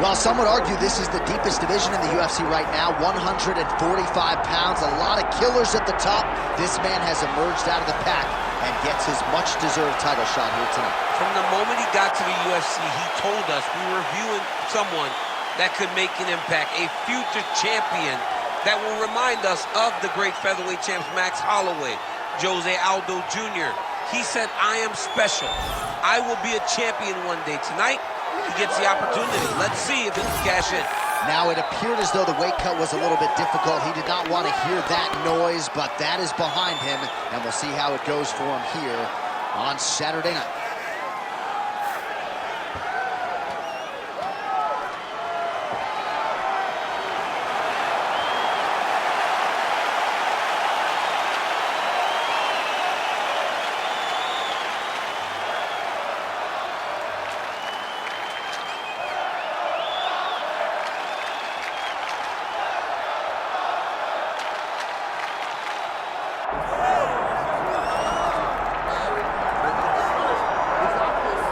Well, some would argue this is the deepest division in the UFC right now, 145 pounds, a lot of killers at the top. This man has emerged out of the pack and gets his much-deserved title shot here tonight. From the moment he got to the UFC, he told us we were viewing someone that could make an impact, a future champion that will remind us of the great featherweight champs Max Holloway, Jose Aldo Jr. He said, I am special. I will be a champion one day. Tonight, he gets the opportunity. Let's see if he can cash in. Now, it appeared as though the weight cut was a little bit difficult. He did not want to hear that noise, but that is behind him, and we'll see how it goes for him here on Saturday night.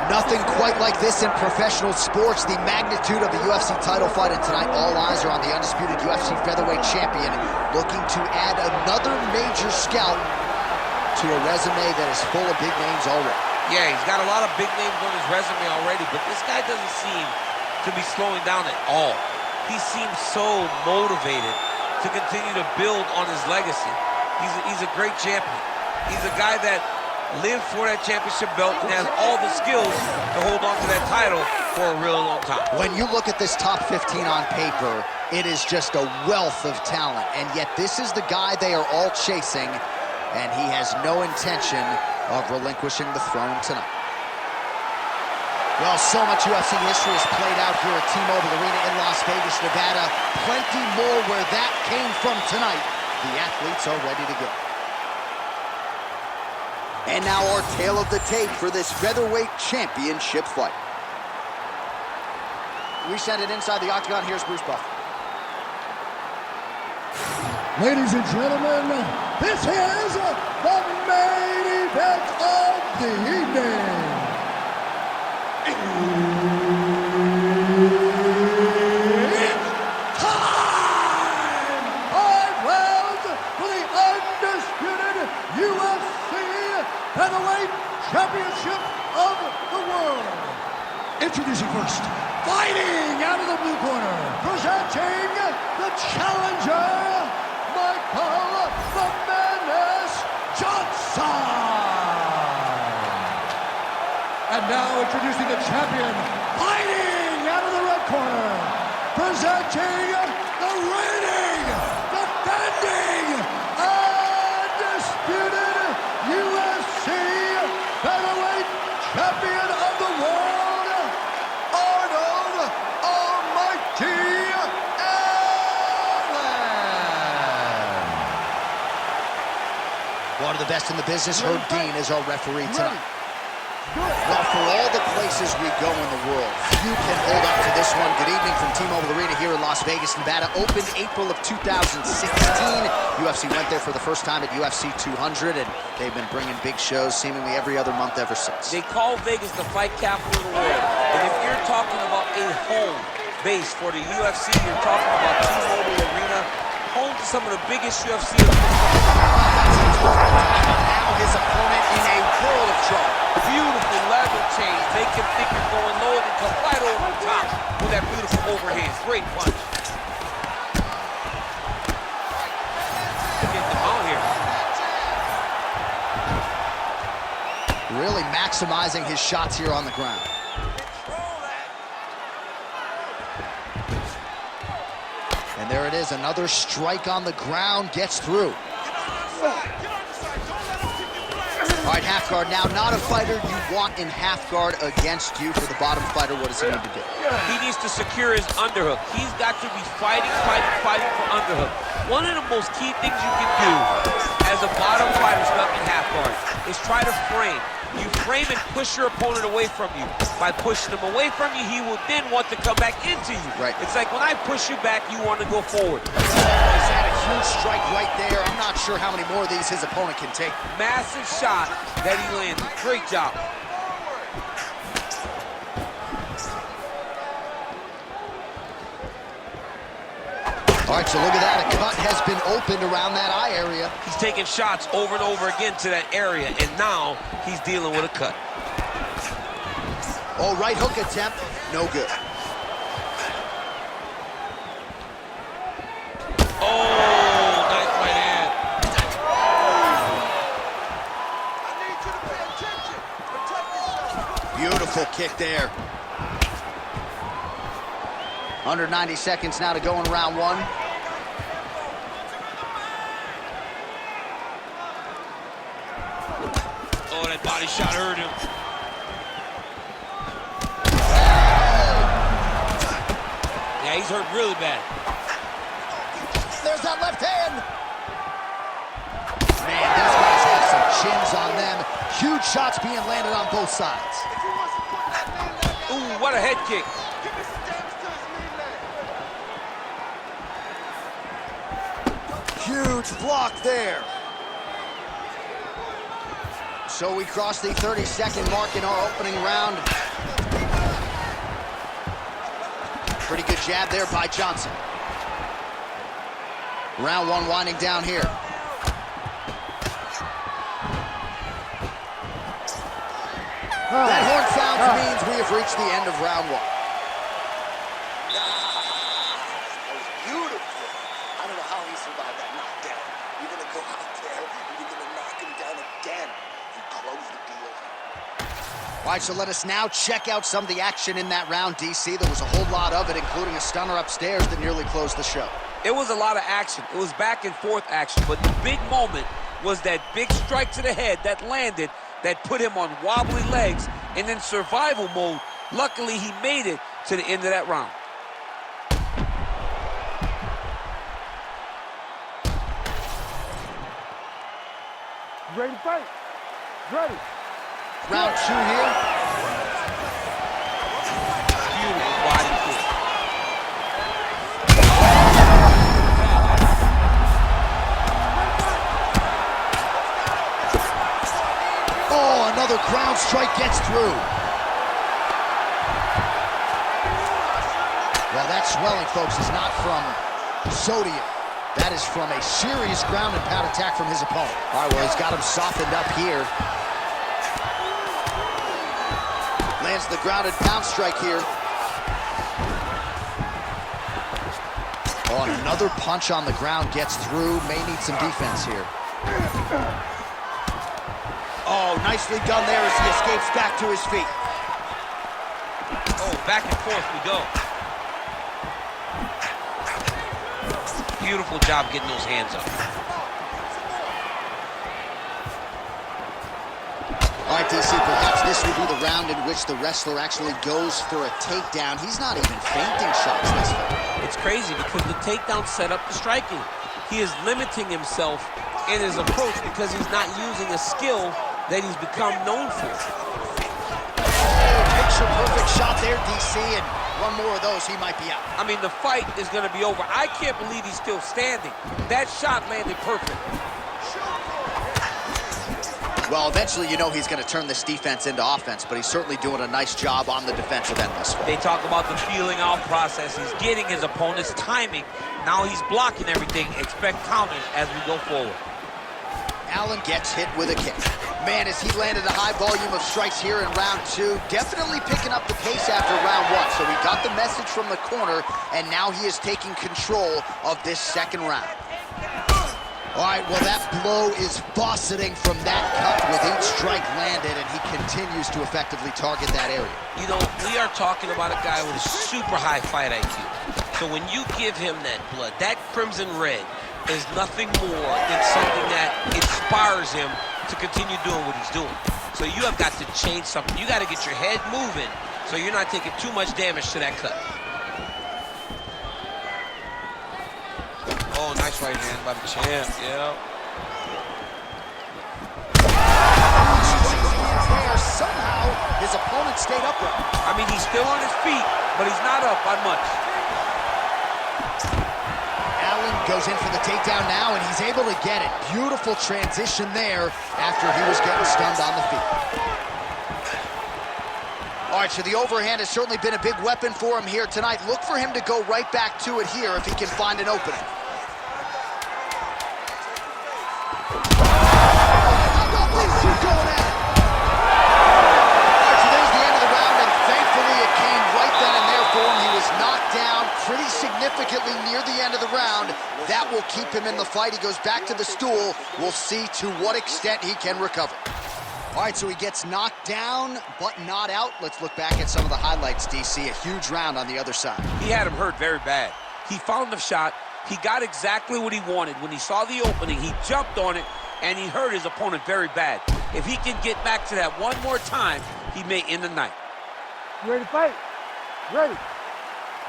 Nothing quite like this in professional sports. The magnitude of the UFC title fight, and tonight all eyes are on the undisputed UFC featherweight champion, looking to add another major scalp to a resume that is full of big names already. Yeah, he's got a lot of big names on his resume already, but this guy doesn't seem to be slowing down at all. He seems so motivated to continue to build on his legacy. He's a great champion. He's a guy that lived for that championship belt and has all the skills to hold on to that title for a real long time. When you look at this top 15 on paper, it is just a wealth of talent, and yet this is the guy they are all chasing, and he has no intention of relinquishing the throne tonight. Well, so much UFC history has played out here at T-Mobile Arena in Las Vegas, Nevada. Plenty more where that came from tonight. The athletes are ready to go. And now our tale of the tape for this featherweight championship fight. We send it inside the octagon. Here's Bruce Buffer. Ladies and gentlemen, this is the main event of the evening. It's time! 5 rounds for the undisputed UFC Featherweight Championship of the world. Introducing first, fighting out of the blue corner, presenting the challenger, Michael "The Menace" Johnson. And now introducing the champion, fighting out of the red corner, presenting the reigning, defending, undisputed UFC featherweight champion of the world, Arnold Almighty Allen. One of the best in the business, Herb Dean, is our referee tonight. Well, for all the places we go in the world, few can hold up to this one. Good evening from T-Mobile Arena here in Las Vegas, Nevada. Opened April of 2016. UFC went there for the first time at UFC 200, and they've been bringing big shows seemingly every other month ever since. They call Vegas the fight capital of the world. And if you're talking about a home base for the UFC, you're talking about T-Mobile Arena, home to some of the biggest UFC events. Now his opponent in a world of trouble. Beautiful level change. Make him think you're going low and come right over the top with that beautiful overhand. Great punch. Getting them out here. Really maximizing his shots here on the ground. And there it is, another strike on the ground, gets through. All right, half guard now. Not a fighter you want in half guard against you. For the bottom fighter, what does he need to do? He needs to secure his underhook. He's got to be fighting for underhook. One of the most key things you can do as a bottom fighter stuck in half guard is try to frame. You frame and push your opponent away from you. By pushing him away from you, he will then want to come back into you. Right. It's like when I push you back, you want to go forward. He's had a huge strike right there. I'm not sure how many more of these his opponent can take. Massive shot that he landed. Great job. All right, so look at that. A cut has been opened around that eye area. He's taking shots over and over again to that area, and now he's dealing with a cut. Oh, right hook attempt, no good. Oh, nice right hand. I need you to pay attention. Protect yourself. Beautiful kick there. Under 90 seconds now to go in round one. Oh, that body shot hurt him. Yeah, he's hurt really bad. There's that left hand. Man, these guys have some chins on them. Huge shots being landed on both sides. If he wants to put that man leg out, Ooh, what a head kick. give me some damage to his knee leg. Huge block there. So we cross the 30-second mark in our opening round. Pretty good jab there by Johnson. Round one winding down here. That horn sound means we have reached the end of round one. That was beautiful. I don't know how he survived that knockdown. You're going to go out there and you're going to knock him down again and close the deal. All right, so let us now check out some of the action in that round, DC. There was a whole lot of it, including a stunner upstairs that nearly closed the show. It was a lot of action. It was back and forth action, but the big moment was that big strike to the head that landed, that put him on wobbly legs, and in survival mode, luckily he made it to the end of that round. Ready to fight? Ready. Round two here. Beautiful body kick. Oh, another ground strike gets through. Well, that swelling, folks, is not from sodium. That is from a serious ground and pound attack from his opponent. All right, well, he's got him softened up here. Lands the grounded pound strike here. Oh, and another punch on the ground gets through. May need some defense here. Oh, nicely done there as he escapes back to his feet. Oh, back and forth we go. Beautiful job getting those hands up. All right, DC, perhaps this will be the round in which the wrestler actually goes for a takedown. He's not even feinting shots this far. It's crazy because the takedown set up the striking. He is limiting himself in his approach because he's not using a skill that he's become known for. Picture-perfect shot there, DC, and one more of those, he might be out. I mean, the fight is going to be over. I can't believe he's still standing. That shot landed perfect. Well, eventually, you know he's going to turn this defense into offense, but he's certainly doing a nice job on the defensive end this far. They talk about the feeling out process. He's getting his opponent's timing. Now he's blocking everything. Expect counters as we go forward. Allen gets hit with a kick. Man, as he landed a high volume of strikes here in round two, definitely picking up the pace after round one. So we got the message from the corner, and now he is taking control of this second round. All right, well, that blow is fauceting from that cut with each strike landed, and he continues to effectively target that area. You know, we are talking about a guy with a super high fight IQ. So when you give him that blood, that crimson red is nothing more than something that inspires him to continue doing what he's doing. So you have got to change something. You got to get your head moving so you're not taking too much damage to that cut. Oh, nice right hand by the champ, yeah. Somehow, his opponent stayed upright. I mean, he's still on his feet, but he's not up by much. Allen goes in for the takedown now, and he's able to get it. Beautiful transition there after he was getting stunned on the feet. All right, so the overhand has certainly been a big weapon for him here tonight. Look for him to go right back to it here if he can find an opening. Pretty significantly near the end of the round. That will keep him in the fight. He goes back to the stool. We'll see to what extent he can recover. All right, so he gets knocked down, but not out. Let's look back at some of the highlights, DC. A huge round on the other side. He had him hurt very bad. He found the shot. He got exactly what he wanted. When he saw the opening, he jumped on it, and he hurt his opponent very bad. If he can get back to that one more time, he may end the night. You ready to fight? Ready.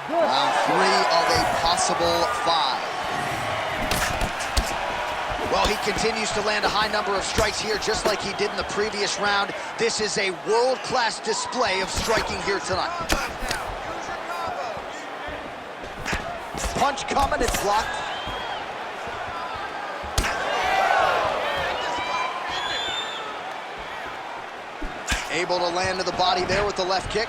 Round 3 of a possible 5. Well, he continues to land a high number of strikes here, just like he did in the previous round. This is a world-class display of striking here tonight. Punch coming, it's blocked. Able to land to the body there with the left kick.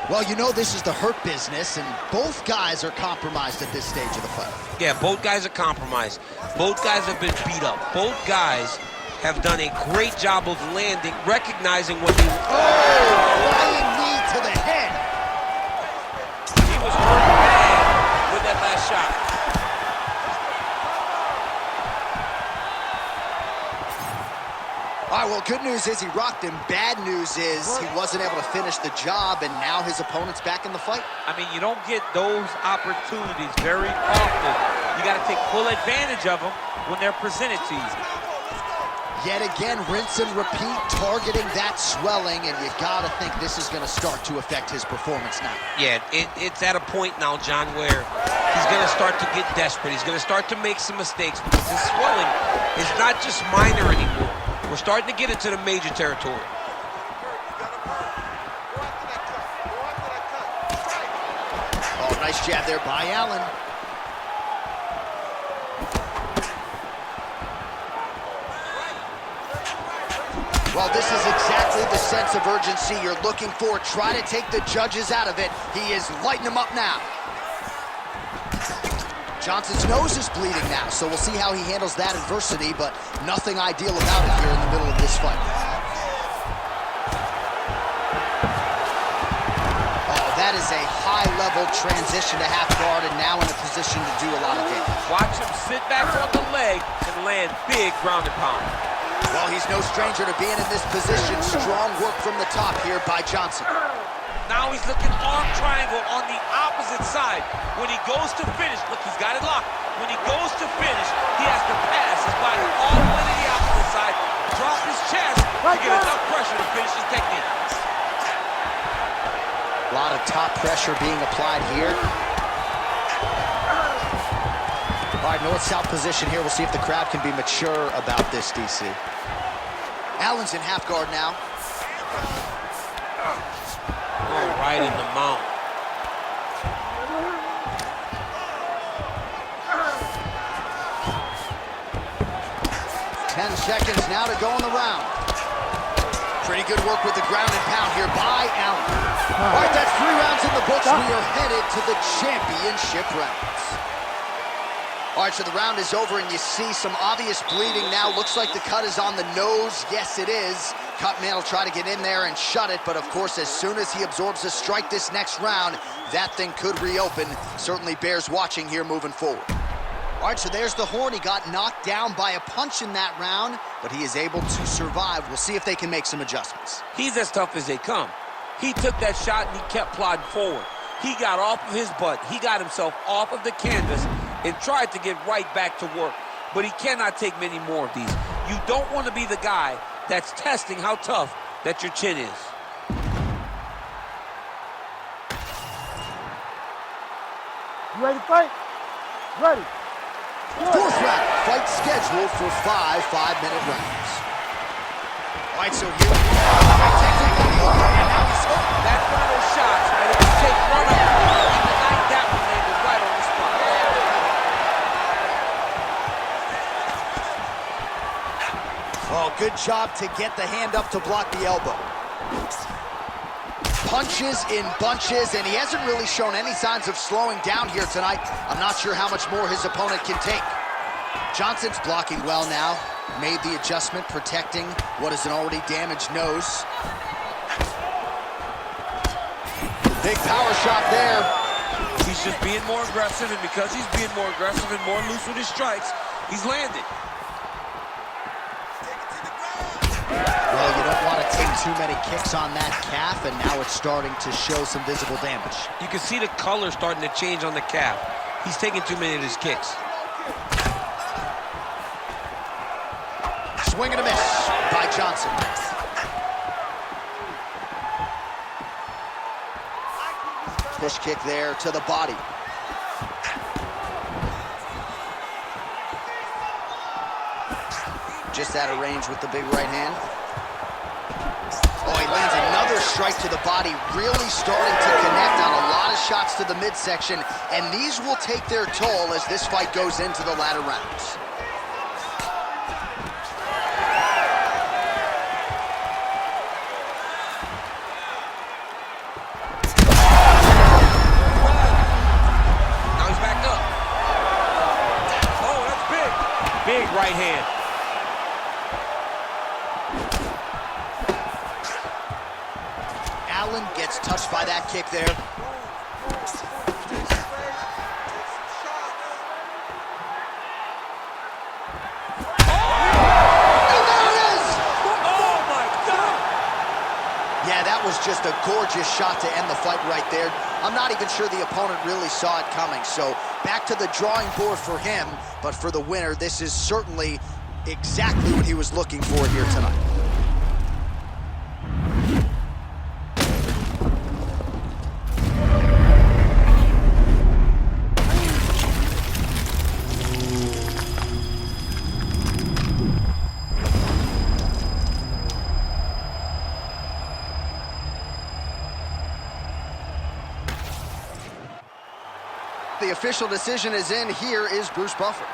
Well, you know this is the hurt business, and both guys are compromised at this stage of the fight. Yeah, both guys are compromised. Both guys have been beat up. Both guys have done a great job of landing, recognizing what he... Flying knee to the head. He was hurt bad with that last shot. All right, well, good news is he rocked him. Bad news is he wasn't able to finish the job, and now his opponent's back in the fight. I mean, you don't get those opportunities very often. You got to take full advantage of them when they're presented to you. Yet again, rinse and repeat, targeting that swelling, and you got to think this is going to start to affect his performance now. Yeah, it's at a point now, John, where he's going to start to get desperate. He's going to start to make some mistakes because his swelling is not just minor anymore. We're starting to get into the major territory. Oh, nice jab there by Allen. Well, this is exactly the sense of urgency you're looking for. Try to take the judges out of it. He is lighting them up now. Johnson's nose is bleeding now, so we'll see how he handles that adversity, but nothing ideal about it here in the middle of this fight. Oh, that is a high-level transition to half guard, and now in a position to do a lot of damage. Watch him sit back on the leg and land big ground and pound. Well, he's no stranger to being in this position. Strong work from the top here by Johnson. Now he's looking arm triangle on the opposite side. When he goes to finish, look, he's got it locked. When he goes to finish, he has to pass his body all the way to the opposite side, drop his chest to get enough pressure to finish his technique. A lot of top pressure being applied here. All right, north-south position here. We'll see if the crowd can be mature about this, DC. Allen's in half guard now. Oh, right in the mount. 10 seconds now to go in the round. Pretty good work with the ground and pound here by Allen. All right, that's 3 rounds in the books. We are headed to the championship rounds. All right, so the round is over, and you see some obvious bleeding now. Looks like the cut is on the nose. Yes, it is. Cutman will try to get in there and shut it, but of course, as soon as he absorbs a strike this next round, that thing could reopen. Certainly bears watching here moving forward. All right, so there's the horn. He got knocked down by a punch in that round, but he is able to survive. We'll see if they can make some adjustments. He's as tough as they come. He took that shot and he kept plodding forward. He got off of his butt. He got himself off of the canvas and tried to get right back to work. But he cannot take many more of these. You don't want to be the guy that's testing how tough that your chin is. You ready to fight? Ready. Fourth round, fight scheduled for 5 5-minute rounds. All right, so here, and now he's That's one of those shots that if you take one of them, in the night, that one landed right on the spot. Oh, good job to get the hand up to block the elbow. Punches in bunches, and he hasn't really shown any signs of slowing down here tonight. I'm not sure how much more his opponent can take. Johnson's blocking well now. Made the adjustment, protecting what is an already damaged nose. Big power shot there. He's just being more aggressive, and because he's being more aggressive and more loose with his strikes, he's landed. Well, you don't want to take too many kicks on that calf, and now it's starting to show some visible damage. You can see the color starting to change on the calf. He's taking too many of his kicks. Swing and a miss by Johnson. Push kick there to the body. Just out of range with the big right hand. Oh, he lands another strike to the body, really starting to connect on a lot of shots to the midsection, and these will take their toll as this fight goes into the latter rounds. Now he's backed up. Oh, that's big. Big right hand. Allen gets touched by that kick there. And there it is! Oh, my God! Yeah, that was just a gorgeous shot to end the fight right there. I'm not even sure the opponent really saw it coming. So back to the drawing board for him, but for the winner, this is certainly exactly what he was looking for here tonight. The official decision is in. Here is Bruce Buffer.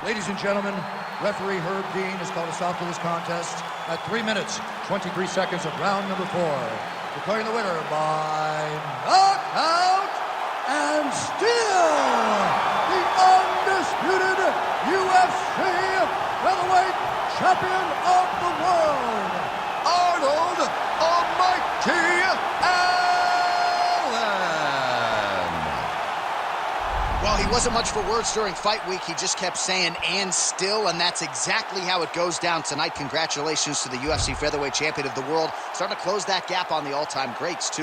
Ladies and gentlemen, referee Herb Dean has called a stop to this contest at 3 minutes, 23 seconds of round number 4. Declaring the winner by knockout and still the undisputed UFC featherweight champion of the world, Arnold Almighty Allen. Well, he wasn't much for words during fight week. He just kept saying, and still, and that's exactly how it goes down tonight. Congratulations to the UFC featherweight champion of the world. Starting to close that gap on the all-time greats, too.